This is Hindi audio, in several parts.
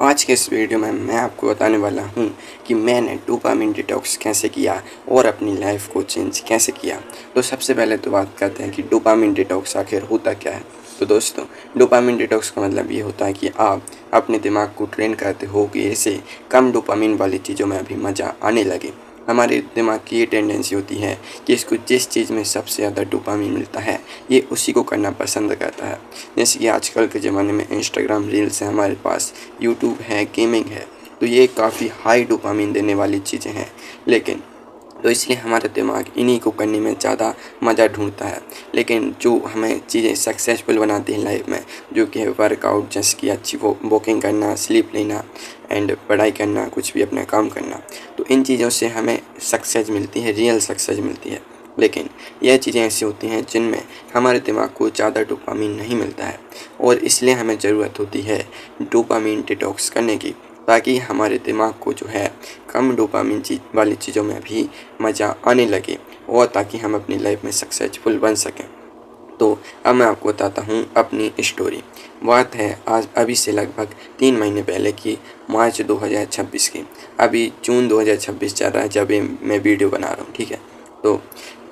आज के इस वीडियो में मैं आपको बताने वाला हूँ कि मैंने डोपामिन डिटॉक्स कैसे किया और अपनी लाइफ को चेंज कैसे किया। तो सबसे पहले तो बात करते हैं कि डोपामिन डिटॉक्स आखिर होता क्या है। तो दोस्तों, डोपामिन डिटॉक्स का मतलब ये होता है कि आप अपने दिमाग को ट्रेन करते हो कि इसे कम डोपामिन वाली चीज़ों में अभी मज़ा आने लगे। हमारे दिमाग की ये टेंडेंसी होती है कि इसको जिस चीज़ में सबसे ज़्यादा डोपामिन मिलता है ये उसी को करना पसंद करता है। जैसे कि आजकल के ज़माने में इंस्टाग्राम रील्स है हमारे पास, यूट्यूब है, गेमिंग है, तो ये काफ़ी हाई डोपामिन देने वाली चीज़ें हैं। लेकिन तो इसलिए हमारा दिमाग इन्हीं को करने में ज़्यादा मज़ा ढूंढता है। लेकिन जो हमें चीज़ें सक्सेसफुल बनाती हैं लाइफ में, जो कि है वर्कआउट, जैसे कि अच्छी वॉकिंग करना, स्लीप लेना एंड पढ़ाई करना, कुछ भी अपना काम करना, तो इन चीज़ों से हमें सक्सेस मिलती है, रियल सक्सेस मिलती है। लेकिन यह चीज़ें ऐसी होती हैं जिनमें हमारे दिमाग को ज़्यादा डोपामिन नहीं मिलता है और इसलिए हमें ज़रूरत होती है डोपामिन डिटॉक्स करने की, ताकि हमारे दिमाग को जो है कम डोपामिन वाली चीज़ों में भी मज़ा आने लगे और ताकि हम अपनी लाइफ में सक्सेसफुल बन सकें। तो अब मैं आपको बताता हूँ अपनी स्टोरी। बात है आज अभी से लगभग 3 महीने पहले की, मार्च 2026 की। अभी जून 2026 चल रहा है जब ये मैं वीडियो बना रहा हूँ, ठीक है। तो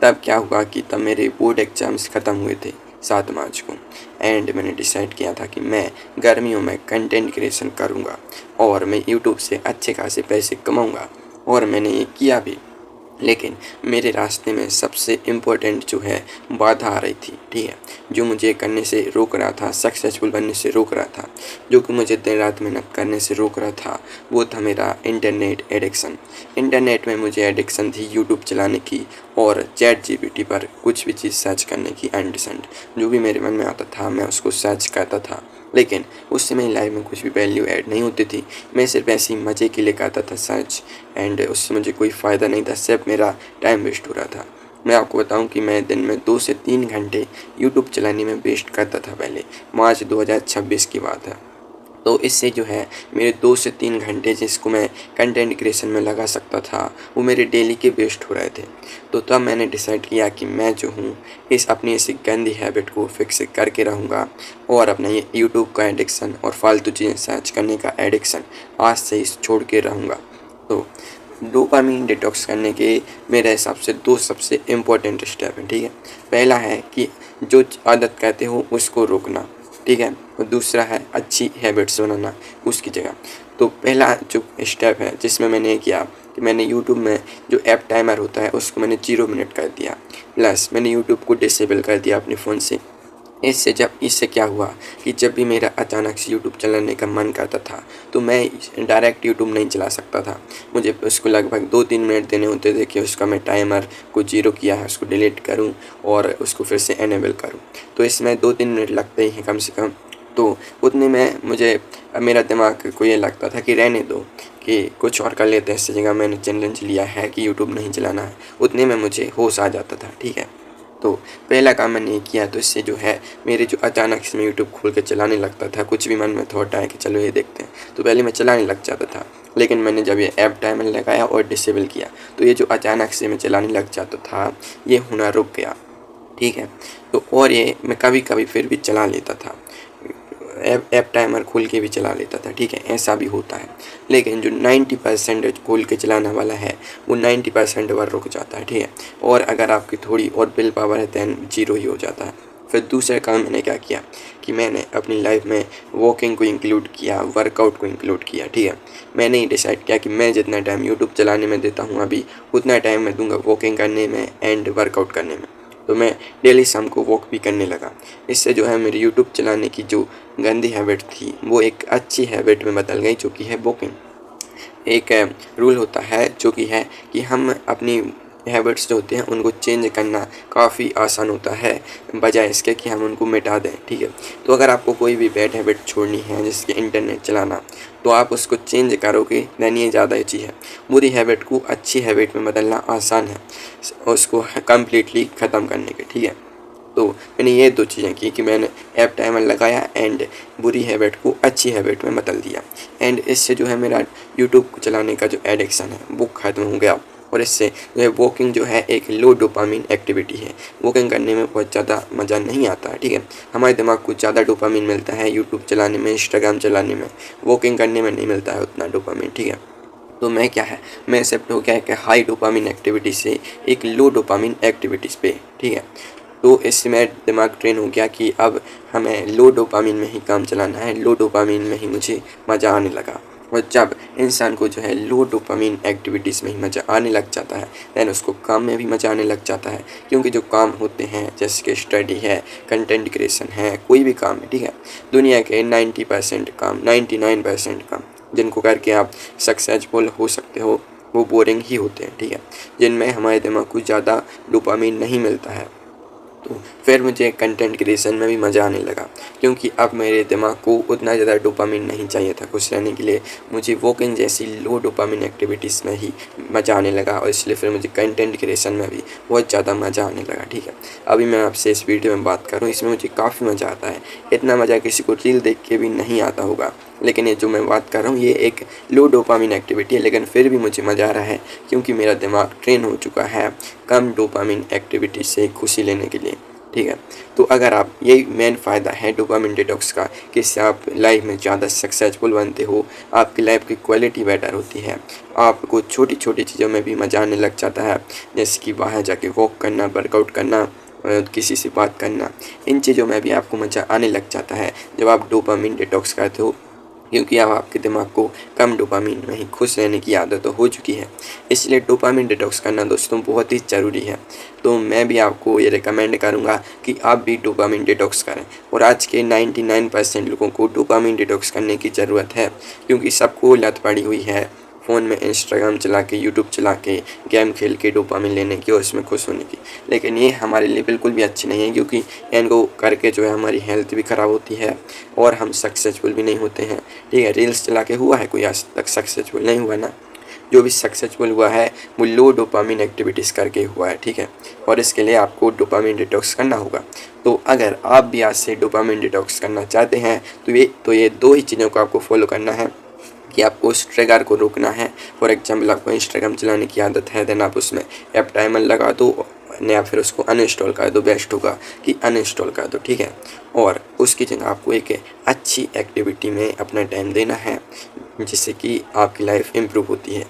तब क्या हुआ कि तब मेरे बोर्ड एग्ज़ाम्स ख़त्म हुए थे 7 मार्च को एंड मैंने डिसाइड किया था कि मैं गर्मियों में कंटेंट क्रिएशन करूँगा और मैं यूट्यूब से अच्छे खासे पैसे कमाऊँगा, और मैंने ये किया भी। लेकिन मेरे रास्ते में सबसे इम्पोर्टेंट जो है बाधा आ रही थी, ठीक है, जो मुझे करने से रोक रहा था, सक्सेसफुल बनने से रोक रहा था, जो कि मुझे दिन रात मेहनत करने से रोक रहा था, वो था मेरा इंटरनेट एडिक्शन। इंटरनेट में मुझे एडिक्शन थी यूट्यूब चलाने की और चैट जीपीटी पर कुछ भी चीज़ सर्च करने की एंड सेंड। जो भी मेरे मन में आता था मैं उसको सर्च करता था, लेकिन उससे मेरी लाइफ में कुछ भी वैल्यू ऐड नहीं होती थी। मैं सिर्फ ऐसे ही मज़े के लिए करता था सर्च एंड उससे मुझे कोई फ़ायदा नहीं था, सिर्फ मेरा टाइम वेस्ट हो रहा था। मैं आपको बताऊं कि मैं दिन में 2 से 3 घंटे यूट्यूब चलाने में वेस्ट करता था पहले। मार्च 2026 की बात है। तो इससे जो है मेरे 2 से 3 घंटे जिसको मैं कंटेंट क्रिएशन में लगा सकता था वो मेरे डेली के वेस्ट हो रहे थे। तो तब मैंने डिसाइड किया कि मैं जो हूँ इस अपनी इस गंदी हैबिट को फिक्स करके रहूँगा और अपना ये यूट्यूब का एडिक्शन और फालतू चीज़ें सर्च करने का एडिक्शन आज से इस छोड़ के रहूँगा। तो डोपामिन डिटॉक्स करने के मेरे हिसाब से 2 सबसे इम्पोर्टेंट स्टेप हैं, ठीक है। पहला है कि जो आदत कहते हो उसको रोकना, ठीक है, और दूसरा है अच्छी हैबिट्स बनाना उसकी जगह। तो पहला जो स्टेप है जिसमें मैंने ये किया कि मैंने यूट्यूब में जो ऐप टाइमर होता है उसको मैंने 0 मिनट कर दिया, प्लस मैंने यूट्यूब को डिसेबल कर दिया अपने फ़ोन से। इससे क्या हुआ कि जब भी मेरा अचानक से यूट्यूब चलाने का मन करता था तो मैं डायरेक्ट यूट्यूब नहीं चला सकता था। मुझे उसको लगभग 2-3 मिनट देने होते थे कि उसका मैं टाइमर को 0 किया है उसको डिलीट करूं और उसको फिर से एनेबल करूं। तो इसमें 2-3 मिनट लगते ही हैं कम से कम। तो उतने में मुझे मेरा दिमाग को ये लगता था कि रहने दो, कि कुछ और कर लेते हैं, इससे जगह मैंने चैलेंज लिया है कि यूट्यूब नहीं चलाना है। उतने में मुझे होश आ जाता था, ठीक है। तो पहला काम मैंने ये किया, तो इससे जो है मेरे जो अचानक से मैं यूट्यूब खोल के चलाने लगता था, कुछ भी मन में थॉट आया कि चलो ये देखते हैं, तो पहले मैं चलाने लग जाता था। लेकिन मैंने जब ये ऐप टाइमर लगाया और डिसेबल किया तो ये जो अचानक से मैं चलाने लग जाता था ये होना रुक गया, ठीक है। तो और ये मैं कभी कभी फिर भी चला लेता था, ऐप टाइमर खोल के भी चला लेता था, ठीक है, ऐसा भी होता है। लेकिन जो 90% खोल के चलाने वाला है वो 90% बार रुक जाता है, ठीक है। और अगर आपकी थोड़ी और विल पावर है दैन 0 ही हो जाता है। फिर दूसरा काम मैंने क्या किया कि मैंने अपनी लाइफ में वॉकिंग को इंक्लूड किया, वर्कआउट को इंक्लूड किया, ठीक है। मैंने ही डिसाइड किया कि मैं जितना टाइम यूट्यूब चलाने में देता हूँ अभी उतना टाइम मैं दूंगा वॉकिंग करने में एंड वर्कआउट करने में। तो मैं डेली शाम को वॉक भी करने लगा। इससे जो है मेरी यूट्यूब चलाने की जो गंदी हैबिट थी वो एक अच्छी हैबिट में बदल गई, जो कि है वॉकिंग। एक रूल होता है जो कि है कि हम अपनी हैबिट्स जो होते हैं उनको चेंज करना काफ़ी आसान होता है बजाय इसके कि हम उनको मिटा दें, ठीक है। तो अगर आपको कोई भी बैड हैबिट छोड़नी है जैसे कि इंटरनेट चलाना, तो आप उसको चेंज करोगे दैन ये ज़्यादा अच्छी है। बुरी हैबिट को अच्छी हैबिट में बदलना आसान है उसको कम्प्लीटली ख़त्म करने के, ठीक है। तो मैंने ये 2 चीज़ें की कि मैंने ऐप टाइमर लगाया एंड बुरी हैबिट को अच्छी हैबिट में बदल दिया एंड इससे जो है मेरा यूट्यूब को चलाने का जो एडिक्शन है वो ख़त्म हो गया। और इससे जो है वॉकिंग जो है एक लो डोपामिन एक्टिविटी है। वॉकिंग करने में बहुत ज़्यादा मज़ा नहीं आता है, ठीक है। हमारे दिमाग को ज़्यादा डोपामिन मिलता है यूट्यूब चलाने में, इंस्टाग्राम चलाने में, वॉकिंग करने में नहीं मिलता है उतना डोपामिन, ठीक है। तो मैं क्या है, मैं शिफ्ट हो गया कि हाई डोपामिन एक्टिविटी से एक लो डोपामिन एक्टिविटीज़ पे, ठीक है। तो इससे मेरा दिमाग ट्रेन हो गया कि अब हमें लो डोपामिन में ही काम चलाना है, लो डोपामिन में ही मुझे मज़ा आने लगा। और जब इंसान को जो है लो डोपामिन एक्टिविटीज़ में ही मज़ा आने लग जाता है, दैन उसको काम में भी मज़ा आने लग जाता है। क्योंकि जो काम होते हैं जैसे कि स्टडी है, कंटेंट क्रिएशन है, कोई भी काम है, ठीक है, दुनिया के 90% काम, 99% काम जिनको करके आप सक्सेसफुल हो सकते हो, वो बोरिंग ही होते हैं, ठीक है, जिनमें हमारे दिमाग को ज़्यादा डोपामिन नहीं मिलता है। तो फिर मुझे कंटेंट क्रिएशन में भी मज़ा आने लगा, क्योंकि अब मेरे दिमाग को उतना ज़्यादा डोपामिन नहीं चाहिए था खुश रहने के लिए। मुझे वॉकिंग जैसी लो डोपामिन एक्टिविटीज़ में ही मज़ा आने लगा, और इसलिए फिर मुझे कंटेंट क्रिएशन में भी बहुत ज़्यादा मज़ा आने लगा, ठीक है। अभी मैं आपसे इस वीडियो में बात करूँ, इसमें मुझे काफ़ी मज़ा आता है। इतना मज़ा किसी को रील देख के भी नहीं आता होगा, लेकिन ये जो मैं बात कर रहा हूँ ये एक लो डोपामिन एक्टिविटी है, लेकिन फिर भी मुझे मज़ा आ रहा है, क्योंकि मेरा दिमाग ट्रेन हो चुका है कम डोपामिन एक्टिविटी से खुशी लेने के लिए, ठीक है। तो अगर आप, यही मेन फ़ायदा है डोपामिन डिटॉक्स का, कि इससे आप लाइफ में ज़्यादा सक्सेसफुल बनते हो, आपकी लाइफ की क्वालिटी बेटर होती है, आपको छोटी छोटी चीज़ों में भी मज़ा आने लग जाता है, जैसे कि बाहर जाके वॉक करना, वर्कआउट करना, किसी से बात करना, इन चीज़ों में भी आपको मज़ा आने लग जाता है जब आप डोपामिन डिटॉक्स करते हो, क्योंकि अब आपके दिमाग को कम डोपामिन में ही खुश रहने की आदत हो चुकी है। इसलिए डोपामिन डिटॉक्स करना दोस्तों बहुत ही ज़रूरी है। तो मैं भी आपको ये रिकमेंड करूँगा कि आप भी डोपामिन डिटॉक्स करें, और आज के 99% लोगों को डोपामिन डिटॉक्स करने की ज़रूरत है, क्योंकि सबको लत पड़ी हुई है फ़ोन में इंस्टाग्राम चला के, यूट्यूब चला के, गेम खेल के डोपामिन लेने की और उसमें खुश होने की। लेकिन ये हमारे लिए बिल्कुल भी अच्छी नहीं है, क्योंकि इनको करके जो है हमारी हेल्थ भी ख़राब होती है और हम सक्सेसफुल भी नहीं होते हैं, ठीक है। रील्स चला के हुआ है कोई आज तक सक्सेसफुल? नहीं हुआ ना। जो भी सक्सेसफुल हुआ है वो लो डोपामिन एक्टिविटीज़ करके हुआ है, ठीक है। और इसके लिए आपको डोपामिन डिटॉक्स करना होगा। तो अगर आप भी आज से डोपामिन डिटॉक्स करना चाहते हैं तो ये दो ही चीज़ों को आपको फॉलो करना है, कि आपको उस ट्रिगर को रोकना है। फॉर एग्जांपल आपको इंस्टाग्राम चलाने की आदत है, देन आप उसमें ऐप टाइमर लगा दो, या फिर उसको अनइंस्टॉल कर दो। बेस्ट होगा कि अनइंस्टॉल कर दो, ठीक है। और उसकी जगह आपको एक अच्छी एक्टिविटी में अपना टाइम देना है, जिससे कि आपकी लाइफ इम्प्रूव होती है।